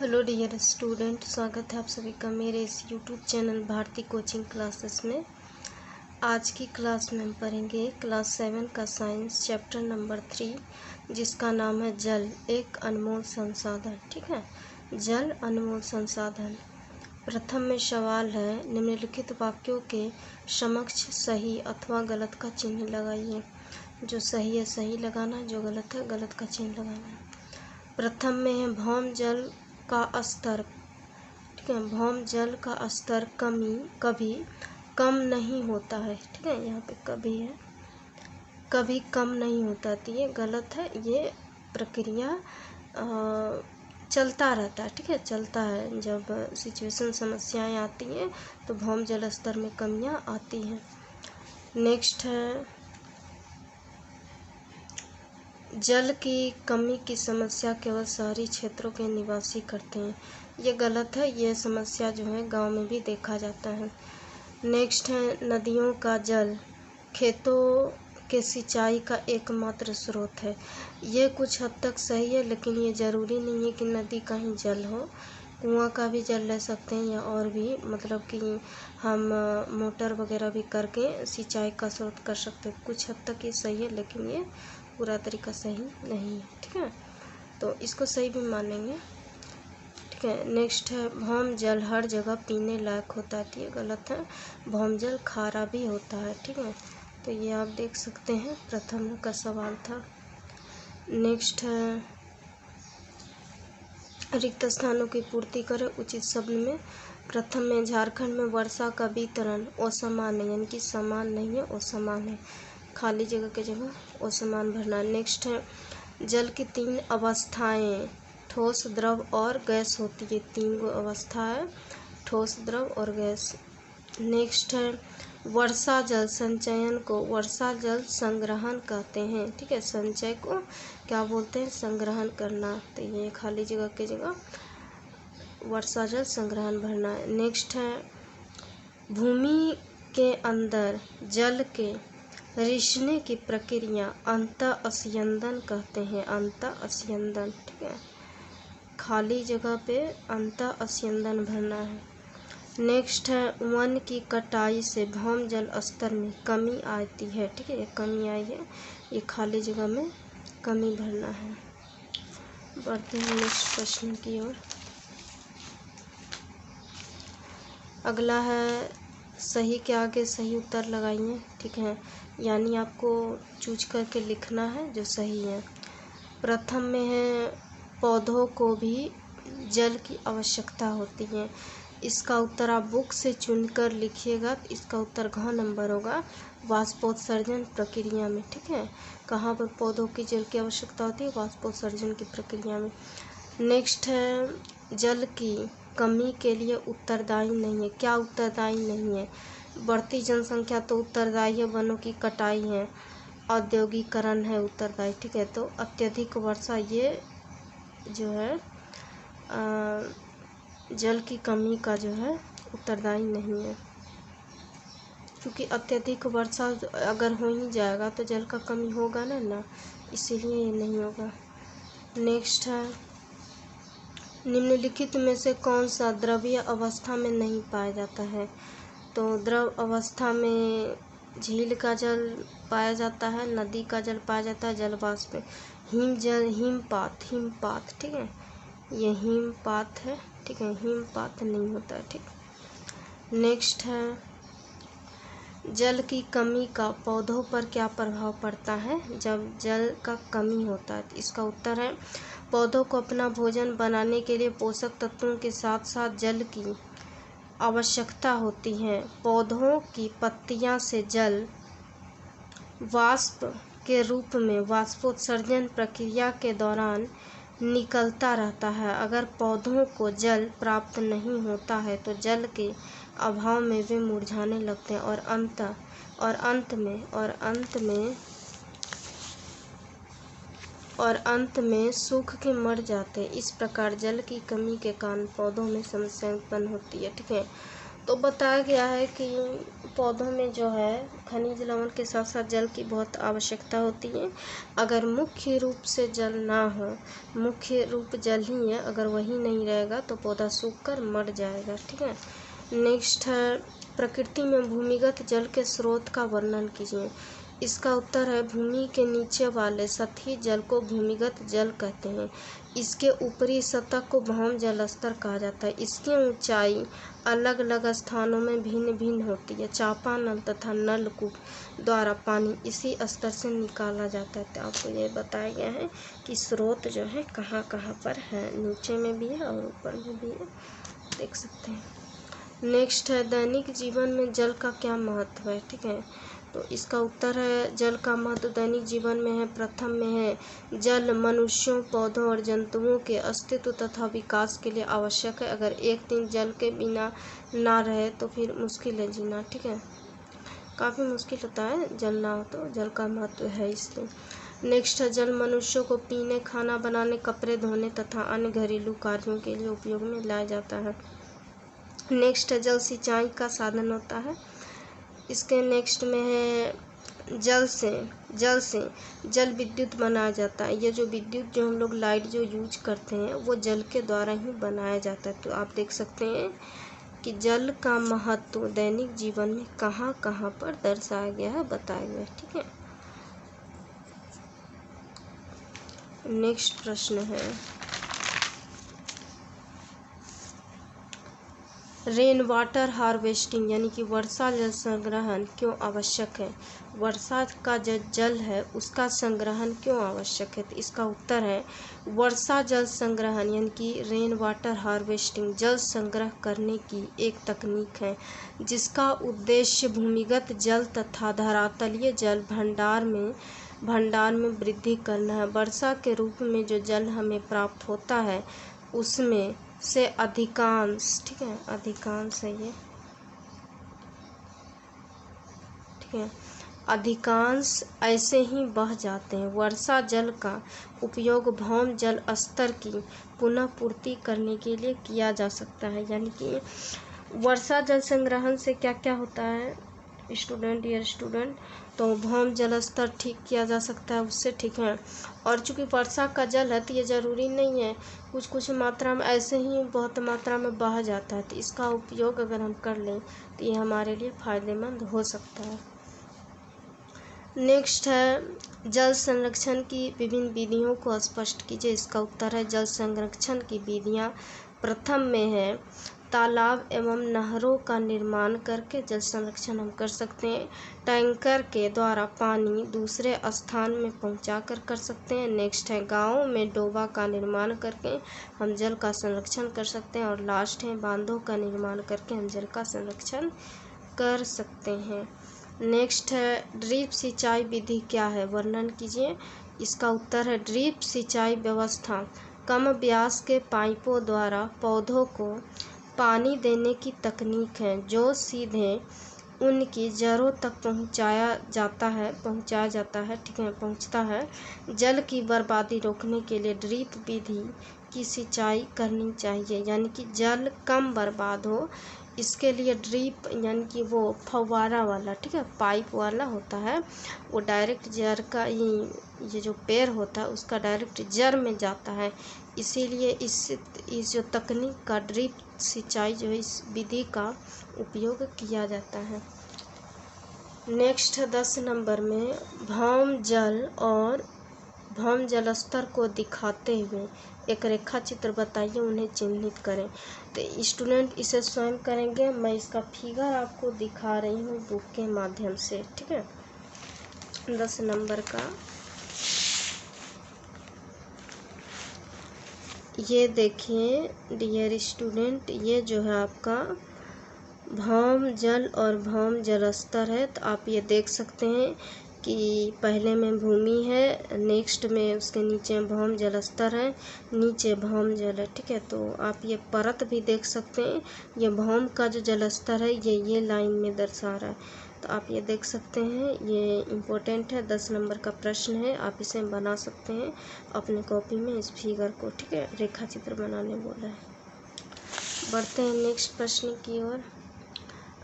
Hello dear student, स्वागत है आप सभी का मेरे इस YouTube channel Bharti coaching classes में। आज की क्लास में हम पढ़ेंगे क्लास 7 का साइंस चैप्टर नंबर 3, जिसका नाम है जल एक अनमोल संसाधन। ठीक है, जल अनमोल संसाधन। प्रथम में सवाल है, निम्नलिखित वाक्यों के समक्ष सही अथवा गलत का चिन्ह लगाइए। जो सही है सही लगाना, जो गलत है गलत का चिन्ह लगाना। प्रथम में है भौम जल का स्तर। ठीक है, भौम जल का स्तर कभी कम नहीं होता है। ठीक है, यहाँ पे कभी है, कभी कम नहीं होता, तो ये गलत है। ये प्रक्रिया चलता रहता है। ठीक है, चलता है। जब सिचुएशन समस्याएं आती हैं तो भौम जल स्तर में कमियां आती हैं। नेक्स्ट है, जल की कमी की समस्या केवल शहरी क्षेत्रों के निवासी करते हैं। ये गलत है। ये समस्या जो है गांव में भी देखा जाता है। नेक्स्ट है, नदियों का जल खेतों के सिंचाई का एकमात्र स्रोत है। ये कुछ हद तक सही है, लेकिन ये ज़रूरी नहीं है कि नदी का ही जल हो। कुआं का भी जल ले सकते हैं, या और भी मतलब कि हम मोटर वगैरह भी करके सिंचाई का स्रोत कर सकते हैं। कुछ हद तक ये सही है, लेकिन ये पूरा तरीका सही नहीं है। ठीक है, तो इसको सही भी मानेंगे। ठीक है, नेक्स्ट है, भौम जल हर जगह पीने लायक होता है। ये गलत है। भौम जल खारा भी होता है। ठीक है, तो ये आप देख सकते हैं, प्रथम का सवाल था। नेक्स्ट है, रिक्त स्थानों की पूर्ति करें उचित शब्द में। प्रथम में, झारखंड में वर्षा का वितरण असमान है, यानी कि समान नहीं है, असमान है। खाली जगह की जगह असमान भरना। नेक्स्ट है, जल की 3 अवस्थाएं ठोस, द्रव और गैस होती है। 3 अवस्था है, ठोस, द्रव और गैस। नेक्स्ट है, वर्षा जल संचयन को वर्षा जल संग्रहण कहते हैं। ठीक है, संचय को क्या बोलते हैं? संग्रहण करना। तो ये खाली जगह की जगह वर्षा जल संग्रहण भरना है। नेक्स्ट है, भूमि के अंदर जल के रिसने की प्रक्रिया अंतःस्यंदन कहते हैं। अंतःस्यंदन। ठीक है, खाली जगह पे अंतःस्यंदन भरना है। नेक्स्ट है, वन की कटाई से भौम जल स्तर में कमी आती है। ठीक है, ये कमी आई है, ये खाली जगह में कमी भरना है। बढ़ते हैं नेक्स्ट प्रश्न की ओर। अगला है, सही के आगे सही उत्तर लगाइए। ठीक है, यानी आपको चूज करके लिखना है जो सही है। प्रथम में है, पौधों को भी जल की आवश्यकता होती है। इसका उत्तर आप बुक से चुनकर लिखिएगा, तो इसका उत्तर घ नंबर होगा, वाष्पोत्सर्जन प्रक्रिया में। ठीक है, कहाँ पर पौधों की जल की आवश्यकता होती है? वाष्पोत्सर्जन की प्रक्रिया में। नेक्स्ट है, जल की कमी के लिए उत्तरदायी नहीं है। क्या उत्तरदायी नहीं है? बढ़ती जनसंख्या तो उत्तरदायी है, वनों की कटाई है, औद्योगिकरण है उत्तरदायी। ठीक है, तो अत्यधिक वर्षा ये जो है जल की कमी का जो है उत्तरदायी नहीं है, क्योंकि अत्यधिक वर्षा अगर हो ही जाएगा तो जल का कमी होगा ना, इसीलिए ये नहीं होगा। नेक्स्ट है, निम्नलिखित में से कौन सा द्रवीय अवस्था में नहीं पाया जाता है? तो द्रव अवस्था में झील का जल पाया जाता है, नदी का जल पाया जाता है, जल वाष्प में हिमपात। ठीक है, ये हिमपात है। ठीक है, हिमपात नहीं होता है। ठीक, नेक्स्ट है, जल की कमी का पौधों पर क्या प्रभाव पड़ता है जब जल का कमी होता है? तो इसका उत्तर है, पौधों को अपना भोजन बनाने के लिए पोषक तत्वों के साथ साथ जल की आवश्यकता होती है। पौधों की पत्तियां से जल वाष्प के रूप में वाष्पोत्सर्जन प्रक्रिया के दौरान निकलता रहता है। अगर पौधों को जल प्राप्त नहीं होता है तो जल के अभाव में वे मुरझाने लगते हैं और अंत में सूख के मर जाते हैं। इस प्रकार जल की कमी के कारण पौधों में समस्या उत्पन्न होती है। ठीक है, तो तो बताया गया है कि पौधों में जो है खनिज लवण के साथ साथ जल की बहुत आवश्यकता होती है। अगर मुख्य रूप से जल ना हो, मुख्य रूप जल ही है, अगर वही नहीं रहेगा तो पौधा सूख कर मर जाएगा। ठीक है। नेक्स्ट है, प्रकृति में भूमिगत जल के स्रोत का वर्णन कीजिए। इसका उत्तर है, भूमि के नीचे वाले सतही जल को भूमिगत जल कहते हैं। इसके ऊपरी सतह को भौम जल स्तर कहा जाता है। इसकी ऊंचाई अलग अलग स्थानों में भिन्न भिन्न होती है। चापानल तथा नलकूप द्वारा पानी इसी स्तर से निकाला जाता है। तो आपको ये बताया गया है कि स्रोत जो है कहाँ कहाँ पर है, नीचे में भी है और ऊपर में भी है, देख सकते हैं। नेक्स्ट है, दैनिक जीवन में जल का क्या महत्व है। ठीक है, तो इसका उत्तर है, जल का महत्व दैनिक जीवन में है। प्रथम में है, जल मनुष्यों, पौधों और जंतुओं के अस्तित्व तथा विकास के लिए आवश्यक है। अगर एक दिन जल के बिना ना रहे तो फिर मुश्किल है जीना। ठीक है, काफ़ी मुश्किल होता है जल ना हो, तो जल का महत्व है इसलिए। नेक्स्ट है, जल मनुष्यों को पीने, खाना बनाने, कपड़े धोने तथा अन्य घरेलू कार्यों के लिए उपयोग में लाया जाता है। नेक्स्ट है, जल सिंचाई का साधन होता है। इसके नेक्स्ट में है, जल से जल विद्युत बनाया जाता है। ये जो विद्युत जो हम लोग लाइट जो यूज करते हैं वो जल के द्वारा ही बनाया जाता है। तो आप देख सकते हैं कि जल का महत्व दैनिक जीवन में कहाँ कहाँ पर दर्शाया गया है, बताया गया है। ठीक है। नेक्स्ट प्रश्न है, रेन वाटर हार्वेस्टिंग यानी कि वर्षा जल संग्रहण क्यों आवश्यक है। वर्षा का जो जल है उसका संग्रहण क्यों आवश्यक है। तो इसका उत्तर है, वर्षा जल संग्रहण यानी कि रेन वाटर हार्वेस्टिंग जल संग्रह करने की एक तकनीक है जिसका उद्देश्य भूमिगत जल तथा धरातलीय जल भंडार में वृद्धि करना है। वर्षा के रूप में जो जल हमें प्राप्त होता है उसमें से अधिकांश, ठीक है, अधिकांश है ये, ठीक है, अधिकांश ऐसे ही बह जाते हैं। वर्षा जल का उपयोग भौम जल स्तर की पुनः पूर्ति करने के लिए किया जा सकता है। यानी कि वर्षा जल संग्रहण से क्या क्या होता है डियर स्टूडेंट, तो भौम जल स्तर ठीक किया जा सकता है उससे। ठीक है, और चूंकि वर्षा का जल है तो ये ज़रूरी नहीं है, कुछ कुछ मात्रा में ऐसे ही बहुत मात्रा में बह जाता है, तो इसका उपयोग अगर हम कर लें तो ये हमारे लिए फ़ायदेमंद हो सकता है। नेक्स्ट है, जल संरक्षण की विभिन्न विधियों को स्पष्ट कीजिए। इसका उत्तर है, जल संरक्षण की विधियाँ प्रथम में है, तालाब एवं नहरों का निर्माण करके जल संरक्षण हम कर सकते हैं। टैंकर के द्वारा पानी दूसरे स्थान में पहुंचा कर सकते हैं। नेक्स्ट है, गाँव में डोबा का निर्माण करके हम जल का संरक्षण कर सकते हैं। और लास्ट है, बांधों का निर्माण करके हम जल का संरक्षण कर सकते हैं। नेक्स्ट है, ड्रिप सिंचाई विधि क्या है, वर्णन कीजिए। इसका उत्तर है, ड्रिप सिंचाई व्यवस्था कम व्यास के पाइपों द्वारा पौधों को पानी देने की तकनीक है जो सीधे उनकी जड़ों तक पहुंचाया जाता है, ठीक है, पहुंचता है। जल की बर्बादी रोकने के लिए ड्रिप विधि की सिंचाई करनी चाहिए, यानी कि जल कम बर्बाद हो इसके लिए ड्रिप यानी कि वो फव्वारा वाला, ठीक है, पाइप वाला होता है, वो डायरेक्ट जड़ का ये जो पेड़ होता है उसका डायरेक्ट जड़ में जाता है। इसीलिए इस जो तकनीक का ड्रिप सिंचाई जो है इस विधि का उपयोग किया जाता है। नेक्स्ट 10 नंबर में भौम जल स्तर को दिखाते हुए एक रेखा चित्र बताइए, उन्हें चिन्हित करें। तो स्टूडेंट इसे स्वयं करेंगे, मैं इसका फिगर आपको दिखा रही हूँ बुक के माध्यम से। ठीक है, 10 नंबर का ये देखिए डियर स्टूडेंट, ये जो है आपका भौम जल और भौम जल स्तर है। तो आप ये देख सकते हैं कि पहले में भूमि है, नेक्स्ट में उसके नीचे भौम जल स्तर है, नीचे भौम जल है। ठीक है, तो आप ये परत भी देख सकते हैं, ये भौम का जो जल स्तर है ये लाइन में दर्शा रहा है। तो आप ये देख सकते हैं, ये इम्पोर्टेंट है, 10 नंबर का प्रश्न है, आप इसे बना सकते हैं अपने कॉपी में इस फिगर को। ठीक है, रेखा चित्र बनाने बोला है। बढ़ते हैं नेक्स्ट प्रश्न की ओर।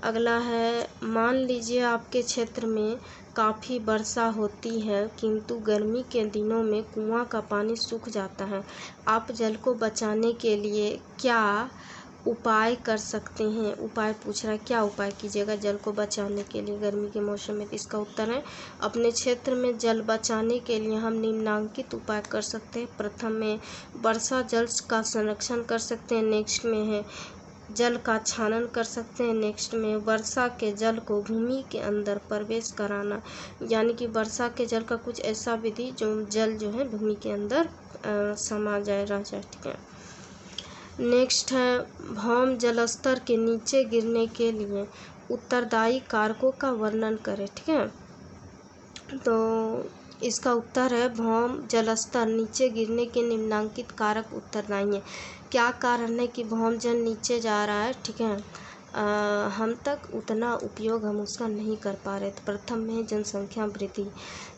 अगला है, मान लीजिए आपके क्षेत्र में काफ़ी वर्षा होती है किंतु गर्मी के दिनों में कुआं का पानी सूख जाता है। आप जल को बचाने के लिए क्या उपाय कर सकते हैं? उपाय पूछ रहा है, क्या उपाय कीजिएगा जल को बचाने के लिए गर्मी के मौसम में? तो इसका उत्तर है, अपने क्षेत्र में जल बचाने के लिए हम निम्नलिखित उपाय कर सकते हैं। प्रथम में वर्षा जल का संरक्षण कर सकते हैं। नेक्स्ट में है जल का छानन कर सकते हैं। नेक्स्ट में वर्षा के जल को भूमि के अंदर प्रवेश कराना, यानी कि वर्षा के जल का कुछ ऐसा विधि जो जल जो है भूमि के अंदर समा जाए, रह जाए। ठीक है। नेक्स्ट है, भौम जलस्तर के नीचे गिरने के लिए उत्तरदायी कारकों का वर्णन करें। ठीक है, तो इसका उत्तर है, भौम जलस्तर नीचे गिरने के निम्नलिखित कारक उत्तरदायी हैं। क्या कारण है कि भौम जल नीचे जा रहा है? ठीक है, हम तक उतना उपयोग हम उसका नहीं कर पा रहे। तो प्रथम में जनसंख्या वृद्धि।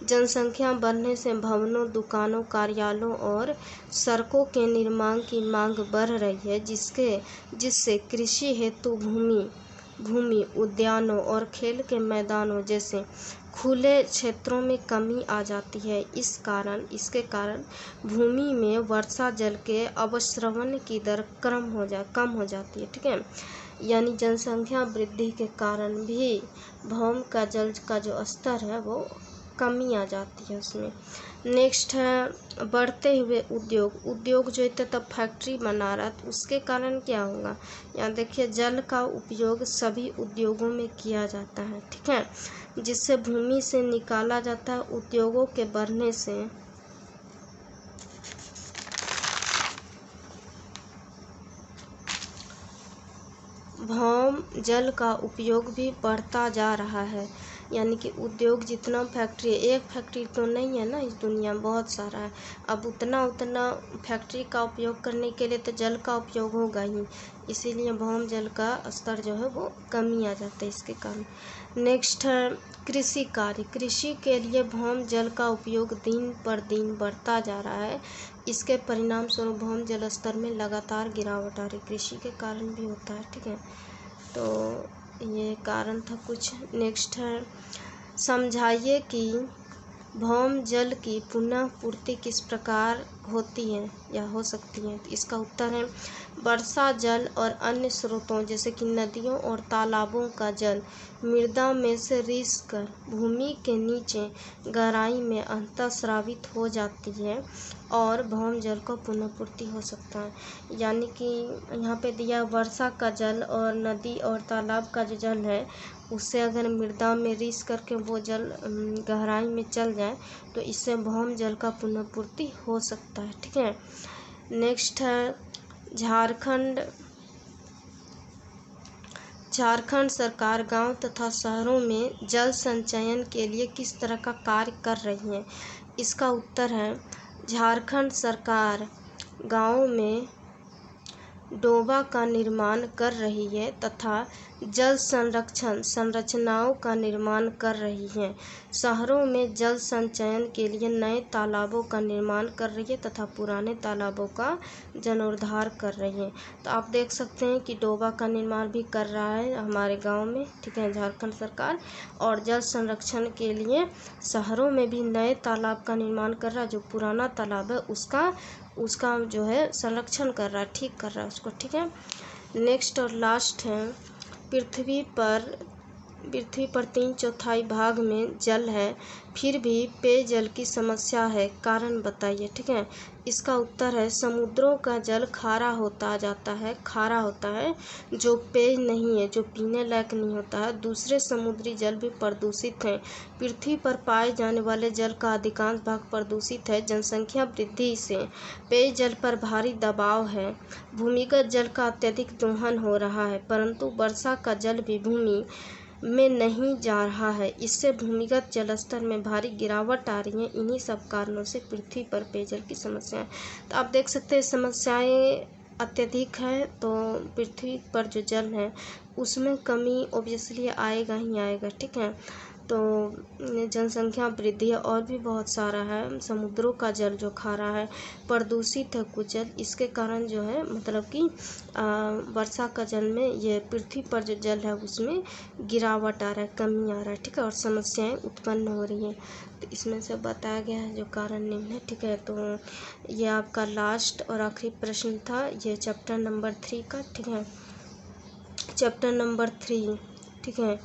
जनसंख्या बढ़ने से भवनों, दुकानों, कार्यालयों और सड़कों के निर्माण की मांग बढ़ रही है, जिससे कृषि हेतु भूमि, उद्यानों और खेल के मैदानों जैसे खुले क्षेत्रों में कमी आ जाती है। इसके कारण भूमि में वर्षा जल के अवस्रवण की दर कम हो जाती है। ठीक है, यानी जनसंख्या वृद्धि के कारण भी भौम का जल का जो स्तर है वो कमी आ जाती है उसमें। नेक्स्ट है, बढ़ते हुए उद्योग जो है तब फैक्ट्री बना रहा है, तो उसके कारण क्या होगा? यहाँ देखिए, जल का उपयोग सभी उद्योगों में किया जाता है। ठीक है, जिससे भूमि से निकाला जाता है। उद्योगों के बढ़ने से भौम जल का उपयोग भी बढ़ता जा रहा है, यानी कि उद्योग जितना फैक्ट्री, एक फैक्ट्री तो नहीं है ना इस दुनिया में, बहुत सारा है। अब उतना फैक्ट्री का उपयोग करने के लिए तो जल का उपयोग होगा ही, इसीलिए भौम जल का स्तर जो है वो कमी आ जाता है इसके कारण। नेक्स्ट है, कृषि कार्य। कृषि के लिए भौम जल का उपयोग दिन पर दिन बढ़ता जा रहा है। इसके परिणाम स्वरूप भौम जल स्तर में लगातार गिरावट आ रही, कृषि के कारण भी होता है। ठीक है, तो ये कारण था कुछ। नेक्स्ट है, समझाइए कि भौम जल की पुनः पूर्ति किस प्रकार होती है या हो सकती है? तो इसका उत्तर है, वर्षा जल और अन्य स्रोतों जैसे कि नदियों और तालाबों का जल मृदा में से रिस कर भूमि के नीचे गहराई में अंतःस्रावित हो जाती है और भौम जल को पुनः पूर्ति हो सकता है। यानी कि यहाँ पे दिया वर्षा का जल और नदी और तालाब का जो जल है उससे अगर मृदा में रिस करके वो जल गहराई में चल जाए तो इससे भौम जल का पुनः पूर्ति हो सकता है। ठीक है। नेक्स्ट है, झारखंड सरकार गांव तथा शहरों में जल संचयन के लिए किस तरह का कार्य कर रही है? इसका उत्तर है, झारखंड सरकार गांवों में डोबा का निर्माण कर रही है तथा जल संरक्षण संरचनाओं का निर्माण कर रही है। शहरों में जल संचयन के लिए नए तालाबों का निर्माण कर रही है तथा पुराने तालाबों का जीर्णोद्धार कर रही है। तो आप देख सकते हैं कि डोबा का निर्माण भी कर रहा है हमारे गांव में। ठीक है, झारखंड सरकार, और जल संरक्षण के लिए शहरों में भी नए तालाब का निर्माण कर रहा है। जो पुराना तालाब है उसका जो है संरक्षण कर रहा है, ठीक कर रहा है उसको। ठीक है। नेक्स्ट और लास्ट है, पृथ्वी पर 3/4 भाग में जल है फिर भी पेयजल की समस्या है, कारण बताइए। ठीक है, इसका उत्तर है, समुद्रों का जल खारा होता है जो पेय नहीं है, जो पीने लायक नहीं होता है। दूसरे समुद्री जल भी प्रदूषित हैं। पृथ्वी पर पाए जाने वाले जल का अधिकांश भाग प्रदूषित है। जनसंख्या वृद्धि से पेयजल पर भारी दबाव है। भूमिगत जल का अत्यधिक दोहन हो रहा है, परंतु वर्षा का जल भी भूमि में नहीं जा रहा है। इससे भूमिगत जलस्तर में भारी गिरावट आ रही है। इन्हीं सब कारणों से पृथ्वी पर पेयजल की समस्या है। तो आप देख सकते हैं समस्याएं अत्यधिक है, तो पृथ्वी पर जो जल है उसमें कमी ऑब्वियसली आएगा ही आएगा। ठीक है, तो जनसंख्या वृद्धि और भी बहुत सारा है, समुद्रों का जल जो खारा है, प्रदूषित है कुछ जल, इसके कारण जो है मतलब कि वर्षा का जल में ये पृथ्वी पर जो जल है उसमें गिरावट आ रहा है, कमी आ रहा है, ठीक है, और समस्याएं उत्पन्न हो रही हैं। तो इसमें से बताया गया है जो कारण निम्न है, ठीक है। तो ये आपका लास्ट और आखिरी प्रश्न था ये चैप्टर नंबर 3 का, ठीक है। चैप्टर नंबर 3, ठीक है,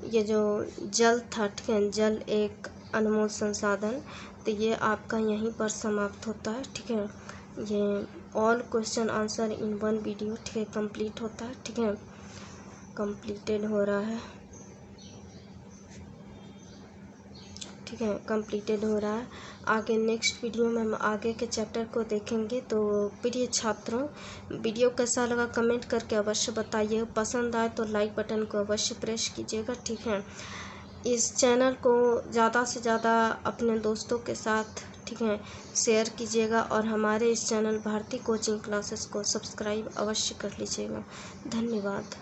ये जो जल था, ठीक है, जल एक अनमोल संसाधन, तो ये आपका यहीं पर समाप्त होता है, ठीक है। ये all question answer in one video, ठीक है, कंप्लीट होता है, ठीक है, कंप्लीटेड हो रहा है, ठीक है, कंप्लीटेड हो रहा है। आगे नेक्स्ट वीडियो में हम आगे के चैप्टर को देखेंगे। तो प्रिय छात्रों, वीडियो कैसा लगा कमेंट करके अवश्य बताइए, पसंद आए तो लाइक बटन को अवश्य प्रेस कीजिएगा, ठीक है। इस चैनल को ज़्यादा से ज़्यादा अपने दोस्तों के साथ, ठीक है, शेयर कीजिएगा और हमारे इस चैनल भारती कोचिंग क्लासेस को सब्सक्राइब अवश्य कर लीजिएगा। धन्यवाद।